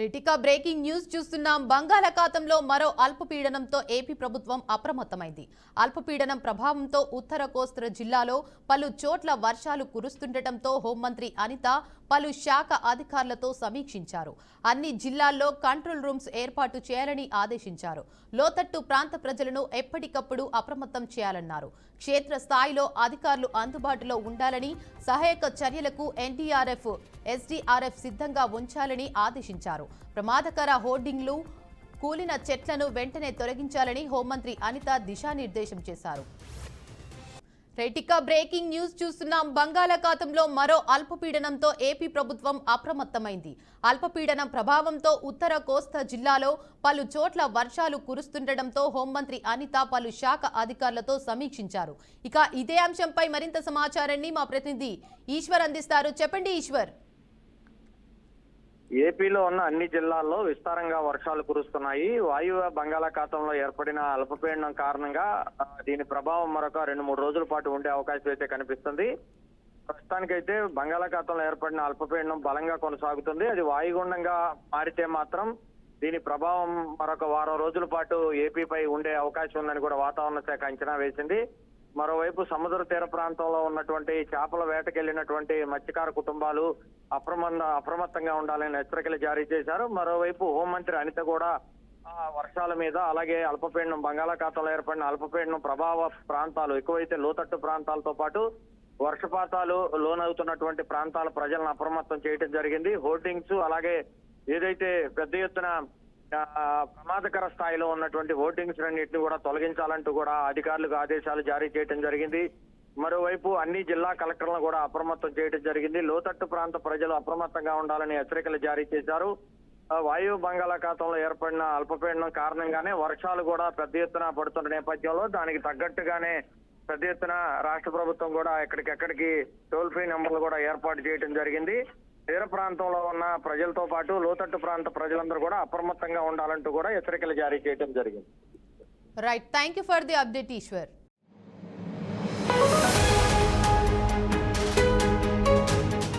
Ritika breaking news చూస్తున్నాం. బంగాళాఖాతంలో మరో అల్పపీడనంతో ఏపీ ప్రభుత్వం అప్రమత్తమైంది. అల్పపీడనం ప్రభావంతో ఉత్తర కోస్తా జిల్లాలో పలు చోట్ల వర్షాలు కురుస్తుండటంతో హోంమంత్రి అనిత పలు శాఖ అధికారులతో సమీక్షించారు. అన్ని జిల్లాల్లో కంట్రోల్ రూమ్స్ ఏర్పాటు చేయాలని ఆదేశించారు. లోతట్టు ప్రాంత ప్రజలను ఎప్పటికప్పుడు అప్రమత్తం చేయాలన్నారు. క్షేత్ర స్థాయిలో అధికారులు అందుబాటులో ఉండాలని, సహాయక చర్యలకు ఎన్డీఆర్ఎఫ్, ఎస్డీఆర్ఎఫ్ సిద్ధంగా ఉంచాలని ఆదేశించారు. ప్రమాదకర హోర్డింగ్లు, కూలిన చెట్లను వెంటనే తొలగించాలని హోంమంత్రి అనిత దిశానిర్దేశం చేశారు. రైటికా బ్రేకింగ్ న్యూస్ చూస్తున్నాం. బంగాళాఖాతంలో మరో అల్పపీడనంతో ఏపీ ప్రభుత్వం అప్రమత్తమైంది. అల్పపీడనం ప్రభావంతో ఉత్తర కోస్తా జిల్లాలో పలు చోట్ల వర్షాలు కురుస్తుండటంతో హోంమంత్రి అనిత పలు శాఖ అధికారులతో సమీక్షించారు. ఇక ఇదే అంశంపై మరింత సమాచారాన్ని మా ప్రతినిధి ఈశ్వర్ అందిస్తారు. చెప్పండి ఈశ్వర్. ఏపీలో ఉన్న అన్ని జిల్లాల్లో విస్తారంగా వర్షాలు కురుస్తున్నాయి. వాయువ్య బంగాళాఖాతంలో ఏర్పడిన అల్పపీడనం కారణంగా దీని ప్రభావం మరొక 2-3 రోజుల పాటు ఉండే అవకాశం అయితే కనిపిస్తుంది. ప్రస్తుతానికైతే బంగాళాఖాతంలో ఏర్పడిన అల్పపీడనం బలంగా కొనసాగుతుంది. అది వాయుగుండంగా మారితే మాత్రం దీని ప్రభావం మరొక 1 వారం రోజుల పాటు ఏపీపై ఉండే అవకాశం ఉందని కూడా వాతావరణ శాఖ అంచనా వేసింది. మరోవైపు సముద్ర తీర ప్రాంతంలో ఉన్నటువంటి చేపల వేటకెళ్లినటువంటి మత్స్యకార కుటుంబాలు అప్రమత్తంగా ఉండాలని హెచ్చరికలు జారీ చేశారు. మరోవైపు హోంమంత్రి అనిత కూడా వర్షాల మీద, అలాగే అల్పపీడనం బంగాళాఖాతంలో ఏర్పడిన అల్పపీడనం ప్రభావ ప్రాంతాలు ఎక్కువైతే లోతట్టు ప్రాంతాలతో పాటు వర్షపాతాలు లోనవుతున్నటువంటి ప్రాంతాల ప్రజలను అప్రమత్తం చేయడం జరిగింది. హోర్డింగ్స్, అలాగే ఏదైతే పెద్ద ఎత్తున ప్రమాదకర స్థాయిలో ఉన్నటువంటి హోర్డింగ్స్ అన్నింటినీ కూడా తొలగించాలంటూ కూడా అధికారులకు ఆదేశాలు జారీ చేయడం జరిగింది. మరోవైపు అన్ని జిల్లా కలెక్టర్లను కూడా అప్రమత్తం చేయడం జరిగింది. లోతట్టు ప్రాంత ప్రజలు అప్రమత్తంగా ఉండాలని హెచ్చరికలు జారీ చేశారు. వాయువ్య బంగాళాఖాతంలో ఏర్పడిన అల్పపీడనం కారణంగానే వర్షాలు కూడా పెద్ద ఎత్తున పడుతున్న నేపథ్యంలో దానికి తగ్గట్టుగానే పెద్ద ఎత్తున రాష్ట్ర ప్రభుత్వం కూడా ఎక్కడికెక్కడికి టోల్ ఫ్రీ నెంబర్లు కూడా ఏర్పాటు చేయడం జరిగింది. తీర ప్రాంతంలో ఉన్న ప్రజలతో పాటు లోతట్టు ప్రాంత ప్రజలందరూ కూడా అప్రమత్తంగా ఉండాలంటూ కూడా హెచ్చరికలు జారీ చేయడం జరిగింది. Right, thank you for the update Eshwar.